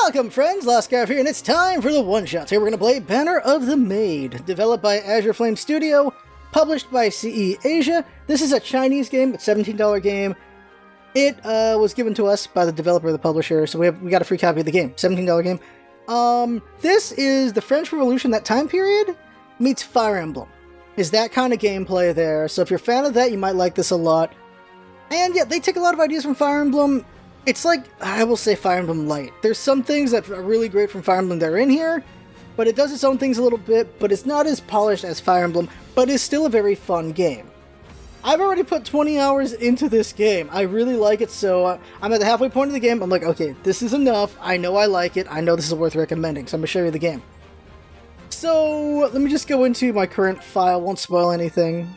Welcome friends, LostScarf here, and it's time for the one-shots. Here we're going to play Banner of the Maid, developed by Azure Flame Studio, published by CE Asia. This is a Chinese game, it's a $17 game. It was given to us by the developer, the publisher, so we got a free copy of the game, $17 game. This is the French Revolution, that time period, meets Fire Emblem. Is that kind of gameplay there, so if you're a fan of that, you might like this a lot. And yeah, they take a lot of ideas from Fire Emblem. It's like, I will say Fire Emblem Light. There's some things that are really great from Fire Emblem that are in here, but it does its own things a little bit, but it's not as polished as Fire Emblem, but it's still a very fun game. I've already put 20 hours into this game. I really like it, so I'm at the halfway point of the game. I'm like, okay, this is enough. I know I like it. I know this is worth recommending, so I'm going to show you the game. So, let me just go into my current file. Won't spoil anything.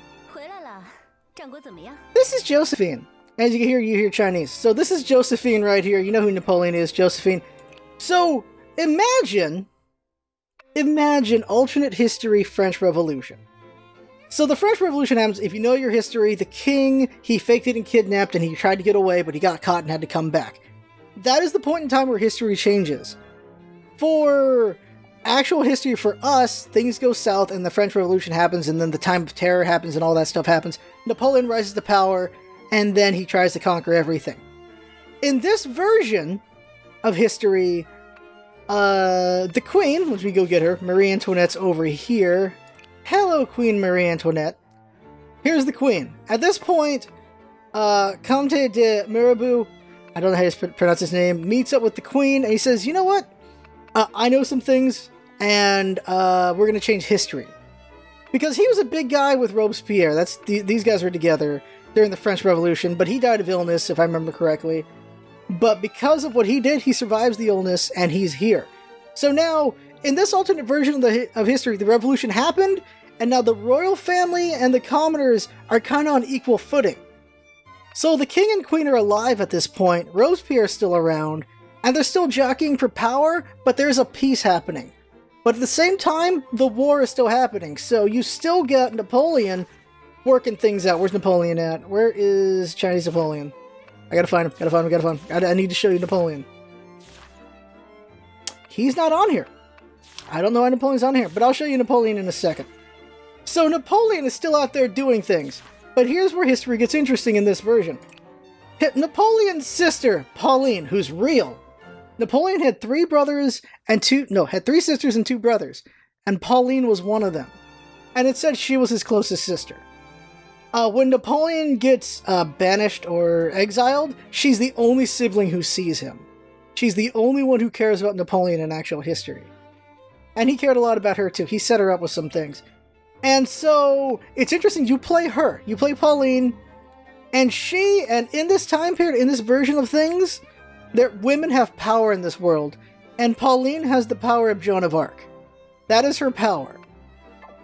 This is Josephine. As you can hear, you hear Chinese. So this is Josephine right here. You know who Napoleon is, Josephine. So imagine alternate history French Revolution. So the French Revolution happens, if you know your history, the king, he faked it and kidnapped and he tried to get away, but he got caught and had to come back. That is the point in time where history changes. For actual history for us, things go south and the French Revolution happens and then the time of terror happens and all that stuff happens. Napoleon rises to power and then he tries to conquer everything. In this version of history, the Queen, once we go get her, Marie Antoinette's over here. Hello, Queen Marie Antoinette. Here's the Queen. At this point, Comte de Mirabeau, I don't know how to pronounce his name, meets up with the Queen and he says, you know what? I know some things and we're going to change history. Because he was a big guy with Robespierre. These guys were together during the French Revolution, but he died of illness, if I remember correctly. But because of what he did, he survives the illness, and he's here. So now, in this alternate version of history, the revolution happened, and now the royal family and the commoners are kind of on equal footing. So the king and queen are alive at this point, Robespierre's still around, and they're still jockeying for power, but there's a peace happening. But at the same time, the war is still happening, so you still get Napoleon working things out. Where's Napoleon at? Where is Chinese Napoleon? I gotta find him, I need to show you Napoleon. He's not on here. I don't know why Napoleon's on here, but I'll show you Napoleon in a second. So Napoleon is still out there doing things, but here's where history gets interesting in this version. Napoleon's sister, Pauline, who's real. Napoleon had three sisters and two brothers, and Pauline was one of them. And it said she was his closest sister. When Napoleon gets banished or exiled, she's the only sibling who sees him. She's the only one who cares about Napoleon in actual history. And he cared a lot about her too. He set her up with some things. And so, it's interesting, you play her. You play Pauline, and in this time period, in this version of things, women have power in this world. And Pauline has the power of Joan of Arc. That is her power.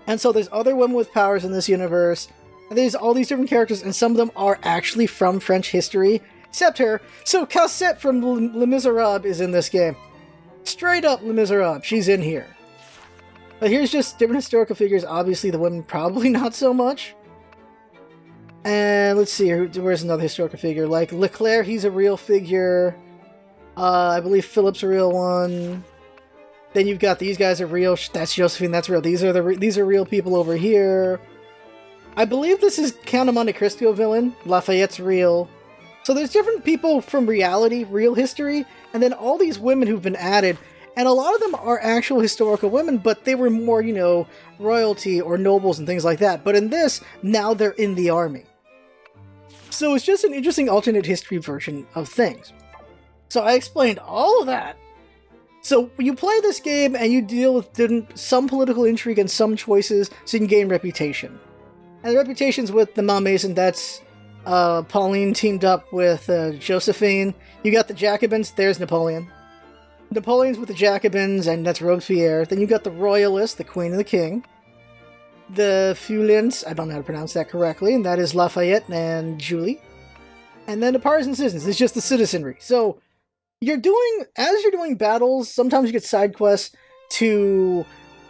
And so there's other women with powers in this universe. And there's all these different characters, and some of them are actually from French history, except her. So Cosette from Les Miserables is in this game. Straight up Les Miserables, she's in here. But here's just different historical figures. Obviously the women probably not so much. And let's see, where's another historical figure? Like Leclerc, he's a real figure. I believe Philip's a real one. Then you've got these guys are real. That's Josephine, that's real. These are real people over here. I believe this is Count of Monte Cristo villain. Lafayette's real. So there's different people from reality, real history, and then all these women who've been added, and a lot of them are actual historical women, but they were more, royalty or nobles and things like that. But in this, now they're in the army. So it's just an interesting alternate history version of things. So I explained all of that. So you play this game and you deal with some political intrigue and some choices so you can gain reputation. And the reputation's with the Malmaison. That's Pauline teamed up with Josephine. You got the Jacobins. There's Napoleon. Napoleon's with the Jacobins, and that's Robespierre. Then you got the Royalists, the Queen and the King. The Feuillants, I don't know how to pronounce that correctly, and that is Lafayette and Julie. And then the partisan citizens. It's just the citizenry. So as you're doing battles, sometimes you get side quests to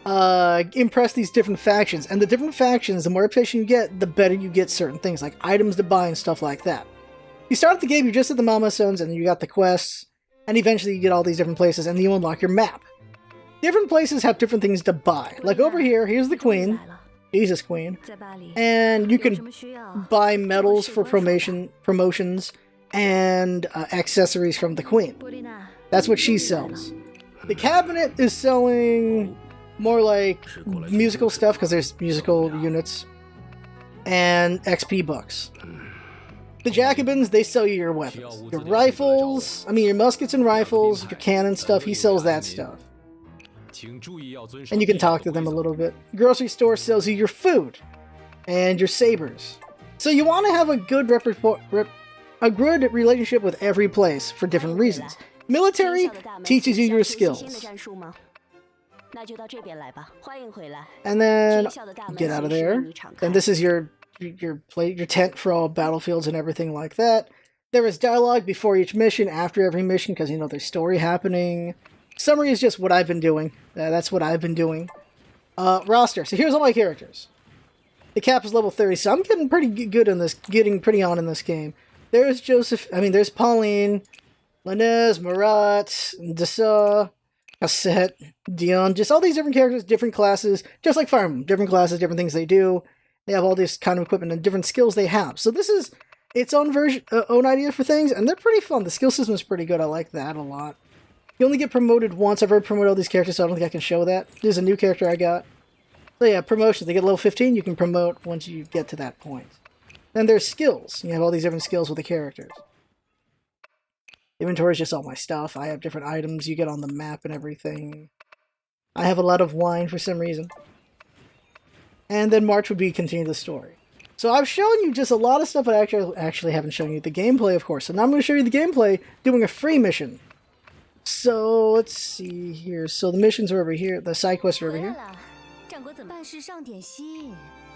impress these different factions, and the different factions, the more reputation you get, the better you get certain things, like items to buy and stuff like that. You start at the game, you're just at the Malmaisons, and you got the quests, And eventually you get all these different places and you unlock your map. Different places have different things to buy. Like over here, here's the queen. Jesus queen. And you can buy medals for promotions and accessories from the queen. That's what she sells. The cabinet is selling more like musical stuff because there's musical units and XP bucks. The Jacobins, they sell you your weapons. Your rifles, your muskets and rifles, your cannon stuff, he sells that stuff. And you can talk to them a little bit. Grocery store sells you your food and your sabers. So you want to have a good relationship with every place for different reasons. Military teaches you your skills. And then get out of there. And this is your tent for all battlefields and everything like that. There is dialogue before each mission, after every mission, because there's story happening. Summary is just what I've been doing. That's what I've been doing. Roster. So here's all my characters. The cap is level 30, so I'm getting pretty good in this, getting pretty on in this game. There's there's Pauline, Linez, Marat, Dessa, Cassette, Dion, just all these different characters, different classes, just like Fire Emblem. Different classes, different things they do. They have all this kind of equipment and different skills they have. So this is its own own idea for things, and they're pretty fun. The skill system is pretty good. I like that a lot. You only get promoted once. I've already promoted all these characters, so I don't think I can show that. There's a new character I got. So yeah, promotions. They get level 15, you can promote once you get to that point. Then there's skills. You have all these different skills with the characters. Inventory is just all my stuff. I have different items you get on the map and everything. I have a lot of wine for some reason. And then March would be continue the story. So I've shown you just a lot of stuff, but I actually haven't shown you the gameplay, of course. So now I'm going to show you the gameplay doing a free mission. So let's see here. So the missions are over here. The side quests are over here.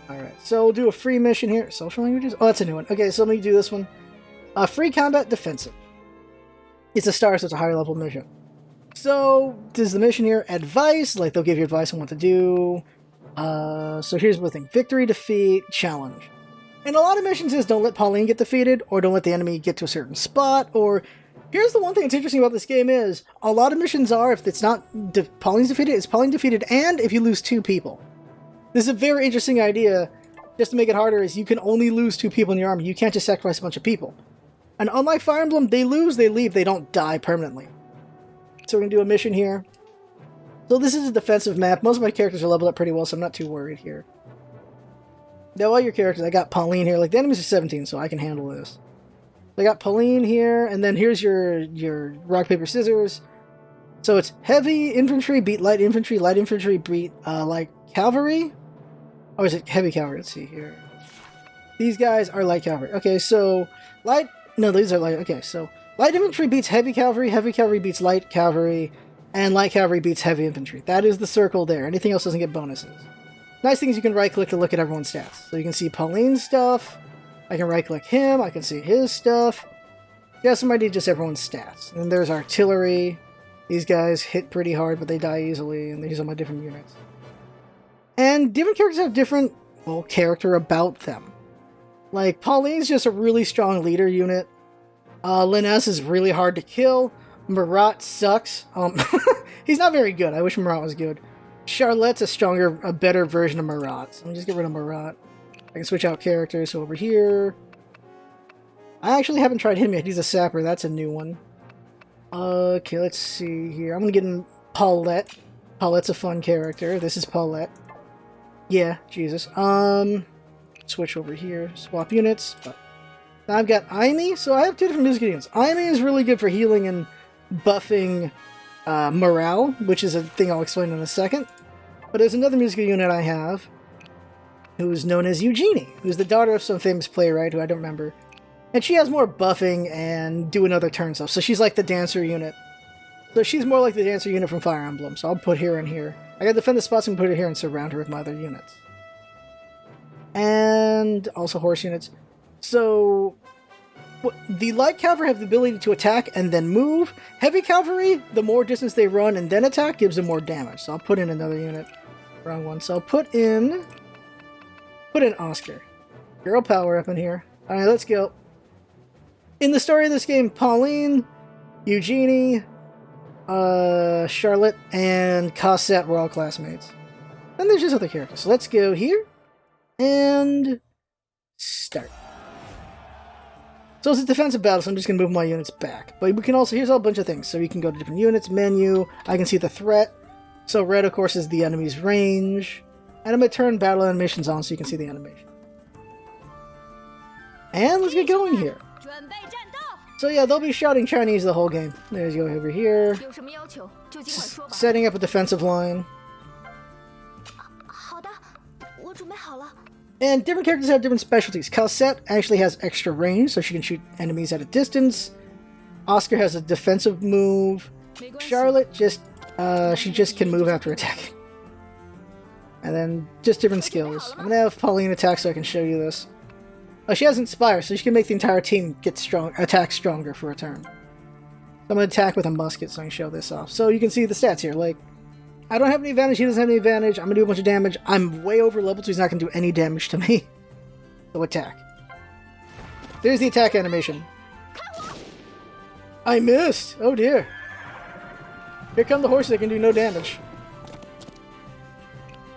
Alright, so we'll do a free mission here. Social languages? Oh, that's a new one. Okay, so let me do this one. Free combat defensive. It's a star, so it's a higher level mission. So, this is the mission here. Advice, like they'll give you advice on what to do. So here's the thing. Victory, defeat, challenge. And a lot of missions is don't let Pauline get defeated, or don't let the enemy get to a certain spot, or... Here's the one thing that's interesting about this game is, a lot of missions are, if it's not Pauline's defeated, it's Pauline defeated, and if you lose 2 people. This is a very interesting idea, just to make it harder, is you can only lose 2 people in your army. You can't just sacrifice a bunch of people. And unlike Fire Emblem, they lose, they leave, they don't die permanently. So we're going to do a mission here. So this is a defensive map. Most of my characters are leveled up pretty well, so I'm not too worried here. Now all your characters, I got Pauline here. Like, the enemies are 17, so I can handle this. I got Pauline here, and then here's your rock, paper, scissors. So it's heavy infantry beat light infantry beat light cavalry. Or is it heavy cavalry? Let's see here. These guys are light cavalry. Okay, so these are light. Okay, so light infantry beats heavy cavalry beats light cavalry, and light cavalry beats heavy infantry. That is the circle there. Anything else doesn't get bonuses. Nice thing is you can right-click to look at everyone's stats. So you can see Pauline's stuff. I can right-click him, I can see his stuff. Yeah, somebody did just everyone's stats. And there's artillery. These guys hit pretty hard, but they die easily, and these are my different units. And different characters have different, character about them. Like, Pauline's just a really strong leader unit. Linez is really hard to kill. Marat sucks. He's not very good. I wish Marat was good. Charlotte's a better version of Marat. So let me just get rid of Marat. I can switch out characters, so over here... I actually haven't tried him yet, he's a sapper, that's a new one. Okay, let's see here. I'm gonna get in Paulette. Paulette's a fun character. This is Paulette. Yeah, Jesus. Switch over here, swap units. Now I've got Aimee, so I have 2 different music units. Aimee is really good for healing and buffing morale, which is a thing I'll explain in a second. But there's another musical unit I have, who's known as Eugenie, who's the daughter of some famous playwright who I don't remember. And she has more buffing and doing other turn stuff, so she's like the dancer unit. So she's more like the dancer unit from Fire Emblem, so I'll put her in here. I gotta defend the spots and put her here and surround her with my other units. And also horse units. So the light cavalry have the ability to attack and then move. Heavy cavalry, the more distance they run and then attack, gives them more damage. So I'll put in another unit. Wrong one. So I'll put in Oscar. Girl power up in here. Alright, let's go. In the story of this game, Pauline Eugenie, Charlotte, and Cosette were all classmates. Then there's just other characters. So let's go here and start. So it's a defensive battle, so I'm just going to move my units back. But we can also, here's a bunch of things. So you can go to different units, menu, I can see the threat. So red, of course, is the enemy's range. And I'm going to turn battle animations on so you can see the animation. And let's get going here. So yeah, they'll be shouting Chinese the whole game. There's you go over here. Setting up a defensive line. And different characters have different specialties. Cosette actually has extra range, so she can shoot enemies at a distance. Oscar has a defensive move. Charlotte she just can move after attacking. And then just different skills. I'm gonna have Pauline attack so I can show you this. Oh, she has Inspire, so she can make the entire team attack stronger for a turn. So I'm gonna attack with a musket so I can show this off. So you can see the stats here, like, I don't have any advantage, he doesn't have any advantage, I'm gonna do a bunch of damage. I'm way over leveled, so he's not gonna do any damage to me. So attack. There's the attack animation. I missed! Oh dear. Here come the horses that can do no damage.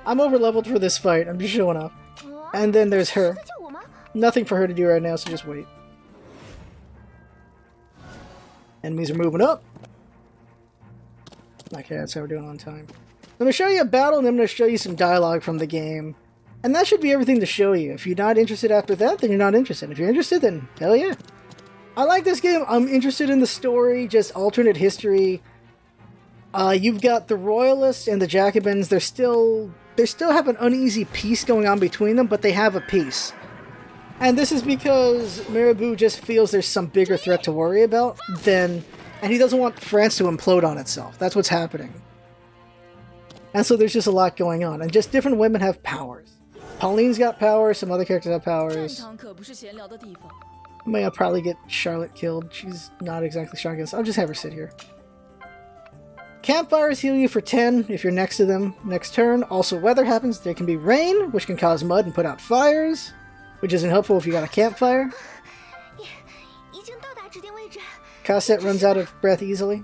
I'm over leveled for this fight, I'm just showing off. And then there's her. Nothing for her to do right now, so just wait. Enemies are moving up. Okay, that's how we're doing on time. I'm going to show you a battle, and then I'm going to show you some dialogue from the game. And that should be everything to show you. If you're not interested after that, then you're not interested. If you're interested, then hell yeah. I like this game. I'm interested in the story, just alternate history. You've got the Royalists and the Jacobins. They still have an uneasy peace going on between them, but they have a peace. And this is because Mirabeau just feels there's some bigger threat to worry about and he doesn't want France to implode on itself. That's what's happening. And so there's just a lot going on, and just different women have powers. Pauline's got powers, some other characters have powers. I may probably get Charlotte killed. She's not exactly strong against. I'll just have her sit here. Campfires heal you for 10 if you're next to them next turn. Also, weather happens. There can be rain, which can cause mud and put out fires, which isn't helpful if you got a campfire. Cosette runs out of breath easily.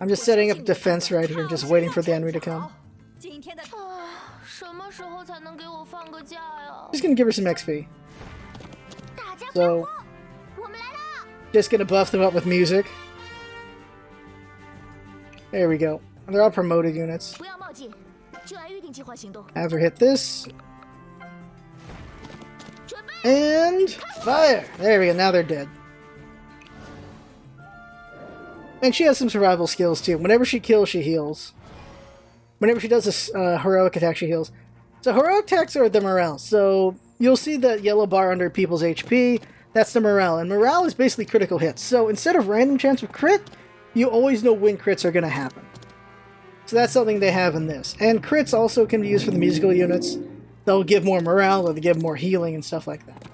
I'm just setting up defense right here, just waiting for the enemy to come. Just gonna give her some XP. So, just gonna buff them up with music. There we go. They're all promoted units. Have her hit this. And fire! There we go, now they're dead. And she has some survival skills too. Whenever she kills, she heals. Whenever she does this heroic attack, she heals. So heroic attacks are the morale. So you'll see the yellow bar under people's HP. That's the morale. And morale is basically critical hits. So instead of random chance of crit, you always know when crits are going to happen. So that's something they have in this. And crits also can be used for the musical units. They'll give more morale, or they give more healing and stuff like that.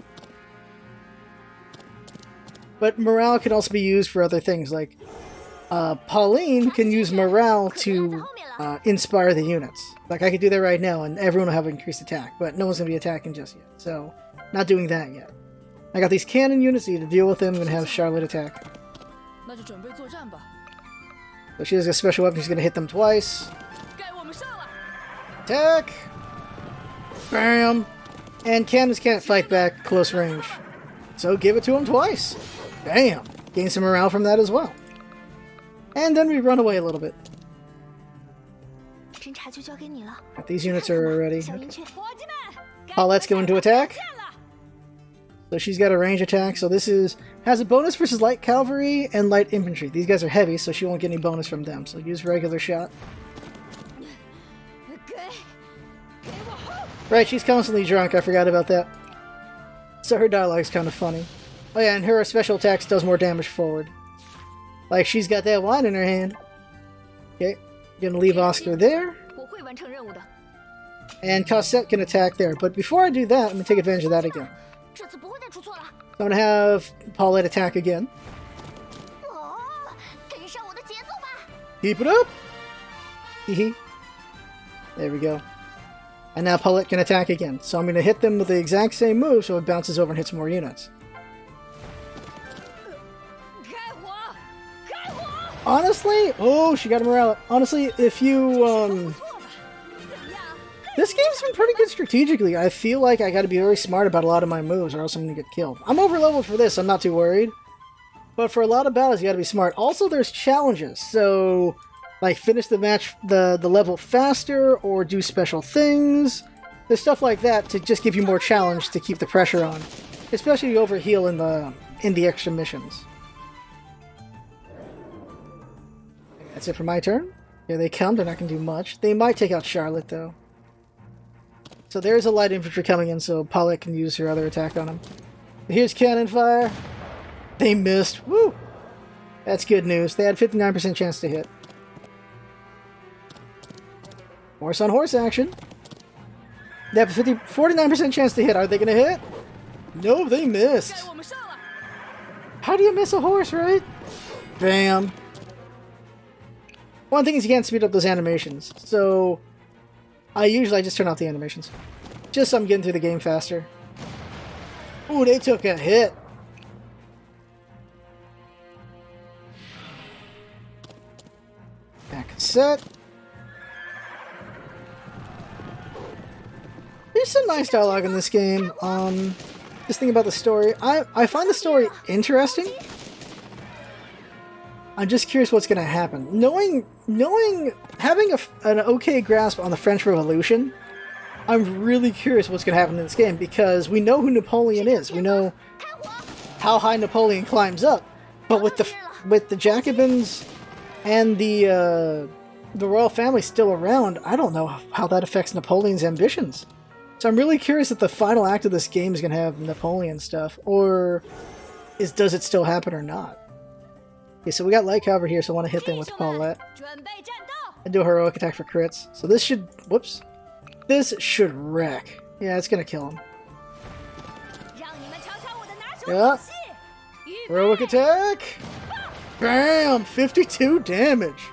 But morale can also be used for other things, like Pauline can use morale to inspire the units. Like I could do that right now and everyone will have increased attack, but no one's going to be attacking just yet. So, not doing that yet. I got these cannon units, I need to deal with them. I'm going to have Charlotte attack. So she has a special weapon, she's going to hit them twice. Attack! Bam! And cannons can't fight back close range. So give it to him twice. Bam! Gain some morale from that as well. And then we run away a little bit. These units are ready. Okay. Paulette's going to attack. So she's got a range attack. So this has a bonus versus light cavalry and light infantry. These guys are heavy, so she won't get any bonus from them. So use regular shot. Right, she's constantly drunk. I forgot about that. So her dialogue's kind of funny. Oh yeah, and her special attacks does more damage forward. Like, she's got that wine in her hand. Okay, gonna leave Oscar there. And Cosette can attack there. But before I do that, I'm gonna take advantage of that again. So I'm gonna have Paulette attack again. Keep it up! Hee. There we go. And now Paulette can attack again. So I'm gonna hit them with the exact same move so it bounces over and hits more units. Honestly, oh, she got a morale. Honestly, if you, this game's been pretty good strategically. I feel like I gotta be very smart about a lot of my moves or else I'm gonna get killed. I'm overleveled for this, I'm not too worried. But for a lot of battles, you gotta be smart. Also, there's challenges, so, like, finish the match, the level faster, or do special things. There's stuff like that to just give you more challenge to keep the pressure on. Especially over heal in the extra missions. That's it for my turn. Here they come, they're not gonna do much. They might take out Charlotte, though. So there's a light infantry coming in, so Paulette can use her other attack on him. Here's cannon fire. They missed. Woo! That's good news. They had 59% chance to hit. Horse on horse action. They have a 49% chance to hit. Are they going to hit? No, they missed. How do you miss a horse, right? Bam. One thing is you can't speed up those animations. So I usually just turn off the animations. Just so I'm getting through the game faster. Ooh, they took a hit. Back set. There's some nice dialogue in this game. Just thinking about the story. I find the story interesting. I'm just curious what's going to happen. Having an okay grasp on the French Revolution, I'm really curious what's going to happen in this game, because we know who Napoleon is. We know how high Napoleon climbs up. But with the Jacobins and the royal family still around, I don't know how that affects Napoleon's ambitions. So I'm really curious if the final act of this game is going to have Napoleon stuff, or does it still happen or not? Okay, so we got light cover here, so I want to hit them with Paulette. And do a heroic attack for crits. So this should... Whoops. This should wreck. Yeah, it's going to kill him. Yeah. Heroic attack! Bam! 52 damage!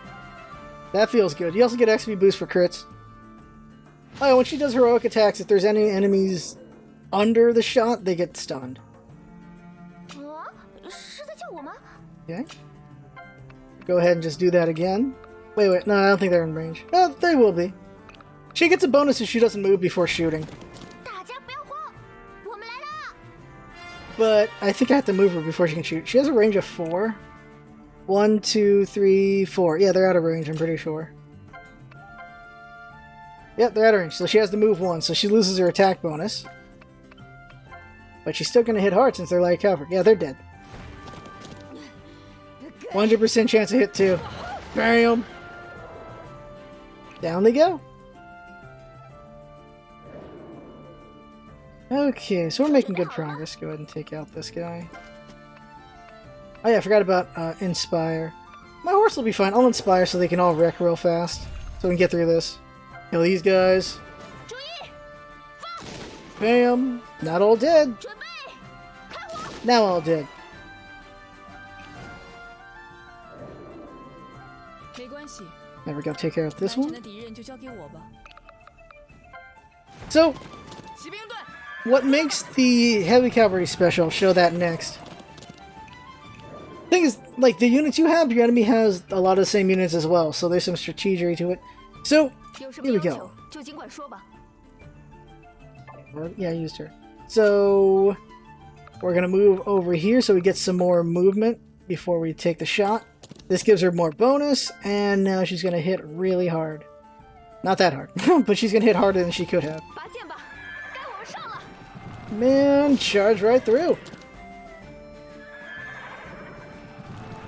That feels good. You also get XP boost for crits. Oh, yeah, when she does heroic attacks, if there's any enemies under the shot, they get stunned. Okay. Go ahead and just do that again. Wait, no, I don't think they're in range. Oh, they will be. She gets a bonus if she doesn't move before shooting. But I think I have to move her before she can shoot. She has a range of 4. 1, 2, 3, 4. Yeah, they're out of range, I'm pretty sure. Yep, they're out of range. So she has to move 1, so she loses her attack bonus. But she's still going to hit hard since they're light cover. Yeah, they're dead. 100% chance to hit 2. Bam! Down they go. Okay, so we're making good progress. Go ahead and take out this guy. Oh yeah, I forgot about Inspire. My horse will be fine. I'll Inspire so they can all wreck real fast. So we can get through this. Kill these guys. Bam! Not all dead. Now all dead. There we go, take care of this one. So, what makes the heavy cavalry special? Show that next. Thing is, like, the units you have, your enemy has a lot of the same units as well, so there's some strategy to it. So, here we go. Yeah, I used her. So, we're gonna move over here so we get some more movement before we take the shot. This gives her more bonus, and now she's gonna hit really hard. Not that hard, but she's gonna hit harder than she could have. Man, charge right through.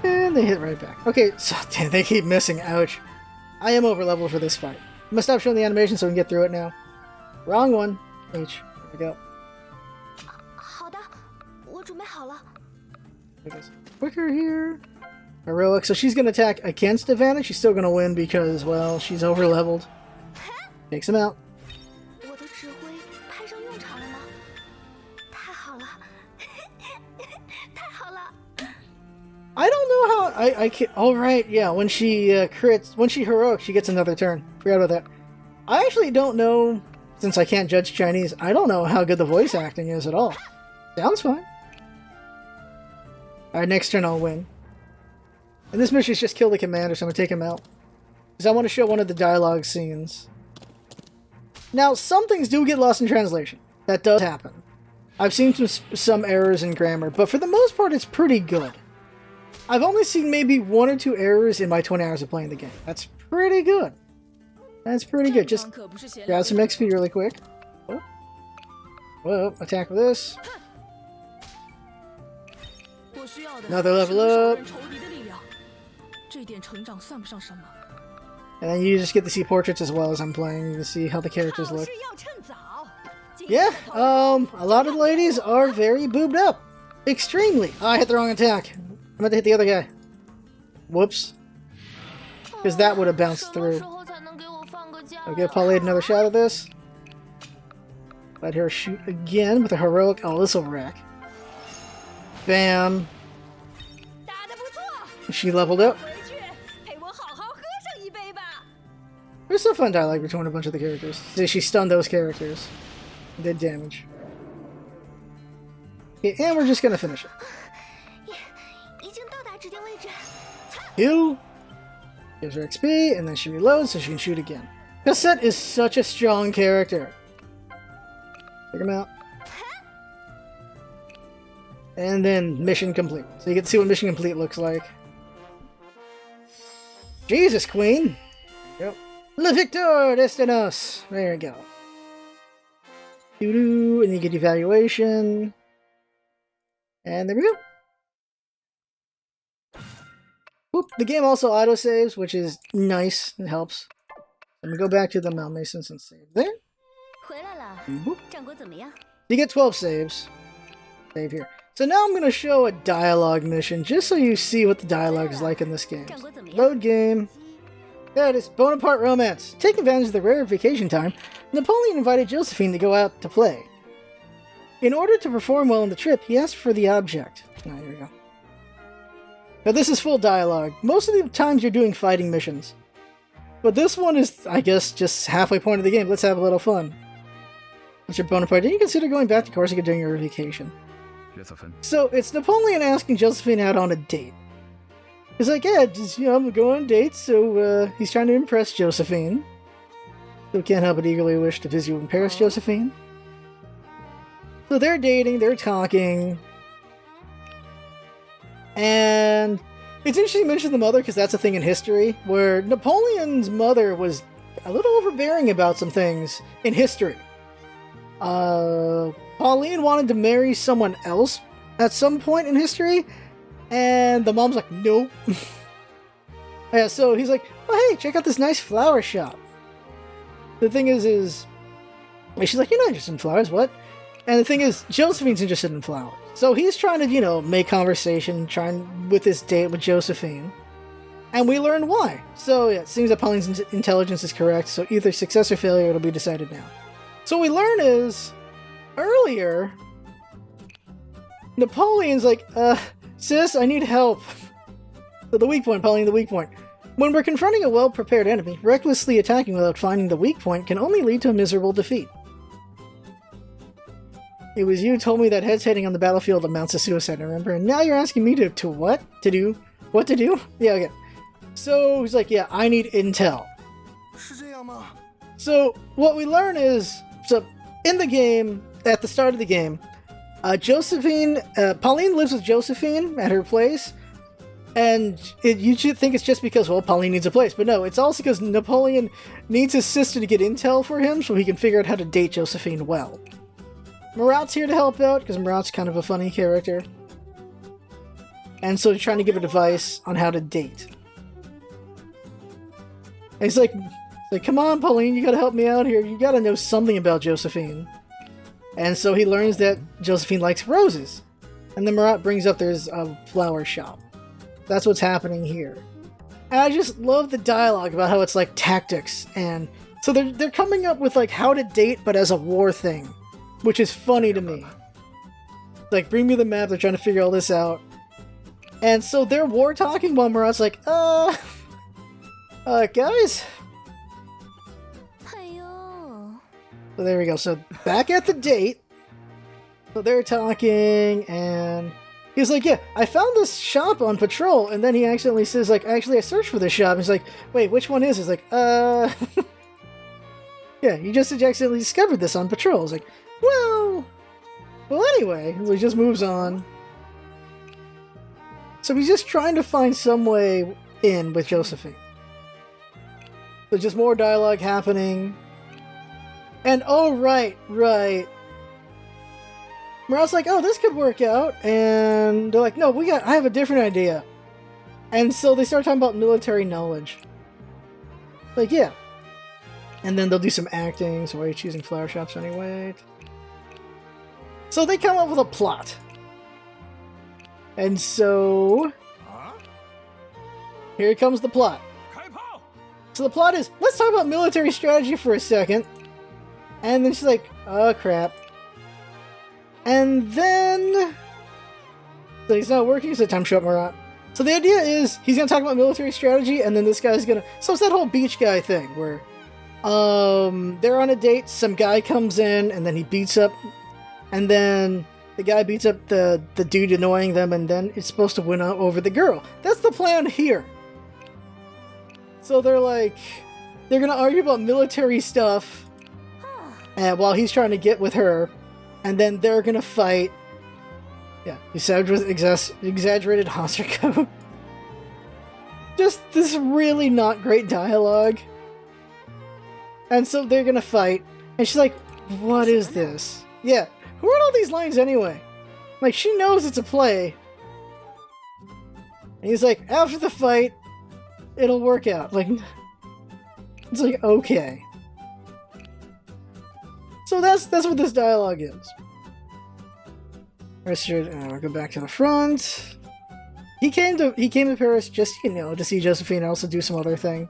And they hit right back. Okay, so damn, they keep missing. Ouch. I am over level for this fight. I'm gonna stop showing the animation so we can get through it now. Wrong one. H. There we go. Quicker here. Heroic. So she's gonna attack against advantage. She's still gonna win because, well, she's over leveled. Takes him out. I don't know how I can't. Oh right, yeah. When she crits, when she heroic, she gets another turn. Forgot about that. I actually don't know, since I can't judge Chinese. I don't know how good the voice acting is at all. Sounds fine. All right, next turn I'll win. And this mission is just kill the commander, so I'm going to take him out. Because I want to show one of the dialogue scenes. Now, some things do get lost in translation. That does happen. I've seen some errors in grammar, but for the most part, it's pretty good. I've only seen maybe 1 or 2 errors in my 20 hours of playing the game. That's pretty good. That's pretty good. Just grab some XP really quick. Oh. Whoa, attack with this. Another level up. And then you just get to see portraits as well as I'm playing to see how the characters look. Yeah, a lot of the ladies are very boobed up. Extremely. Oh, I hit the wrong attack. I'm about to hit the other guy. Whoops. Because that would have bounced through. I'll give Pauline another shot at this. Let her shoot again with a heroic... Oh, this'll wreck. Bam. She leveled up. There's some fun dialogue between a bunch of the characters. See, she stunned those characters. Did damage. Okay, and we're just gonna finish it. Heal. Gives her XP, and then she reloads so she can shoot again. Cassette is such a strong character. Take him out. And then mission complete. So you get to see what mission complete looks like. Jesus, Queen! Yep. Le Victor Destinos! There you go. Doo-doo, and you get evaluation. And there we go. Whoop. The game also autosaves, which is nice. It helps. Let me go back to the Malmasons and save there. Boop. You get 12 saves. Save here. So now I'm going to show a dialogue mission, just so you see what the dialogue is like in this game. Load game. There it is. Bonaparte Romance. Take advantage of the rare vacation time. Napoleon invited Josephine to go out to play. In order to perform well on the trip, he asked for the object. Oh, here we go. Now this is full dialogue. Most of the times you're doing fighting missions. But this one is, I guess, just halfway point of the game. Let's have a little fun. Mr. Bonaparte, did you consider going back to Corsica during your vacation? Josephine. So it's Napoleon asking Josephine out on a date. He's like, yeah, just, you know, I'm going on dates, so he's trying to impress Josephine. So can't help but eagerly wish to visit you in Paris, Josephine. So they're dating, they're talking. And it's interesting to mention the mother, because that's a thing in history, where Napoleon's mother was a little overbearing about some things in history. Pauline wanted to marry someone else at some point in history, and the mom's like, nope. Yeah, so he's like, oh, hey, check out this nice flower shop. The thing is she's like, you're not interested in flowers, what? And the thing is, Josephine's interested in flowers. So he's trying to, you know, make conversation, trying with this date with Josephine. And we learn why. So yeah, it seems that Pauline's intelligence is correct, so either success or failure, it'll be decided now. So what we learn is, earlier, Napoleon's like, sis, I need help. So the weak point, Pauline, the weak point. When we're confronting a well-prepared enemy, recklessly attacking without finding the weak point can only lead to a miserable defeat. It was you who told me that heads heading on the battlefield amounts to suicide, remember? And now you're asking me to what? To do? What to do? Yeah, okay. So he's like, yeah, I need intel. So what we learn is, so in the game, at the start of the game, Pauline lives with Josephine at her place, and you should think it's just because, well, Pauline needs a place, but no, it's also because Napoleon needs his sister to get intel for him so he can figure out how to date Josephine well. Murat's here to help out, because Murat's kind of a funny character. And so he's trying to give advice on how to date. And he's like, come on, Pauline, you gotta help me out here. You gotta know something about Josephine. And so he learns that Josephine likes roses. And then Murat brings up there's a flower shop. That's what's happening here. And I just love the dialogue about how it's like tactics. And so they're coming up with like how to date, but as a war thing. Which is funny to me. Like, bring me the map, they're trying to figure all this out. And so they're war talking while Murat's like, guys? So there we go. So back at the date. So they're talking, and He's like, yeah, I found this shop on patrol, and then he accidentally says, like, actually, I searched for this shop. He's like, wait, which one is it? He's like, yeah, you just accidentally discovered this on patrol. He's like, well, anyway. So he just moves on. So he's just trying to find some way in with Josephine. There's just more dialogue happening. And, oh, right. Morale's like, oh, this could work out. And they're like, no, I have a different idea. And so they start talking about military knowledge. Like, yeah. And then they'll do some acting. So why are you choosing flower shops anyway? So they come up with a plot. And so here comes the plot. So the plot is, let's talk about military strategy for a second. And then she's like, oh crap. And then so he's not working, so time shut Marat. So the idea is he's gonna talk about military strategy, and then this guy's gonna, so it's that whole beach guy thing where they're on a date, some guy comes in and then he beats up, and then the guy beats up the dude annoying them, and then it's supposed to win over the girl. That's the plan here. So they're gonna argue about military stuff, and while he's trying to get with her, and then they're gonna fight. Yeah, he said with exaggerated Hauser code. Just this really not great dialogue. And so they're gonna fight, and she's like, what is this? Yeah, who are all these lines anyway? Like, she knows it's a play. And he's like, after the fight, it'll work out. Like, it's like, okay. So that's what this dialogue is. We'll go back to the front. He came to Paris just, to see Josephine and also do some other thing.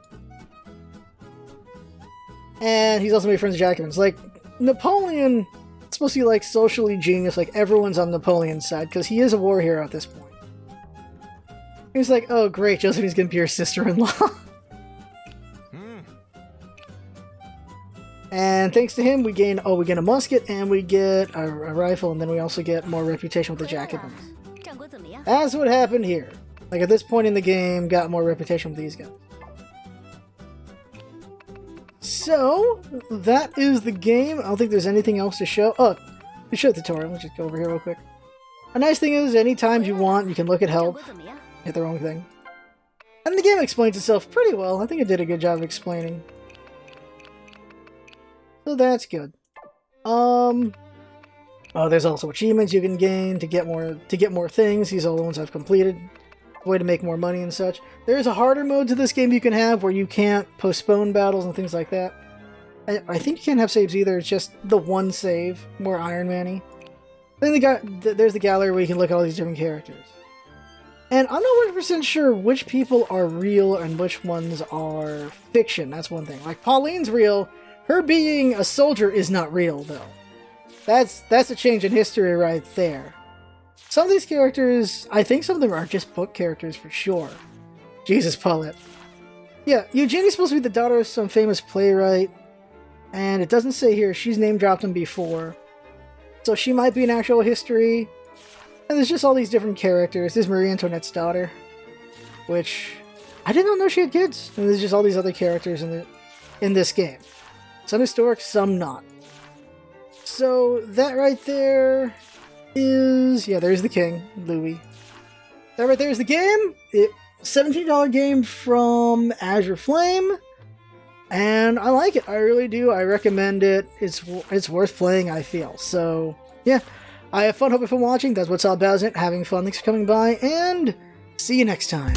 And he's also made friends with Jacobins. Like, Napoleon, it's supposed to be like socially genius, like everyone's on Napoleon's side, because he is a war hero at this point. He's like, oh great, Josephine's gonna be your sister-in-law. And thanks to him, we gain a musket, and we get a rifle, and then we also get more reputation with the Jacobins. That's what happened here. Like, at this point in the game, got more reputation with these guys. So, that is the game. I don't think there's anything else to show. Oh, we show the tutorial. Let's just go over here real quick. A nice thing is, anytime you want, you can look at help. Hit the wrong thing. And the game explains itself pretty well. I think it did a good job of explaining. So that's good. Oh, there's also achievements you can gain to get more things. These are the ones I've completed. A way to make more money and such. There's a harder mode to this game you can have where you can't postpone battles and things like that. I think you can't have saves either. It's just the one save, more Iron Man-y. Then there's the gallery where you can look at all these different characters. And I'm not 100% sure which people are real and which ones are fiction. That's one thing. Like, Pauline's real. Her being a soldier is not real, though. That's a change in history right there. Some of these characters, I think some of them are just book characters for sure. Jesus, Paulette. Yeah, Eugenie's supposed to be the daughter of some famous playwright. And it doesn't say here, she's name-dropped him before. So she might be an actual history. And there's just all these different characters. There's Marie Antoinette's daughter, which I did not know she had kids. And there's just all these other characters in this game. Some historic, some not. So that right there is, yeah, there's the king, Louis. That right there is the game. $17 game from Azure Flame. And I like it. I really do. I recommend it. It's worth playing, I feel. So, yeah. I have fun. Hope you're watching. That's what's all about it. Having fun. Thanks for coming by. And see you next time.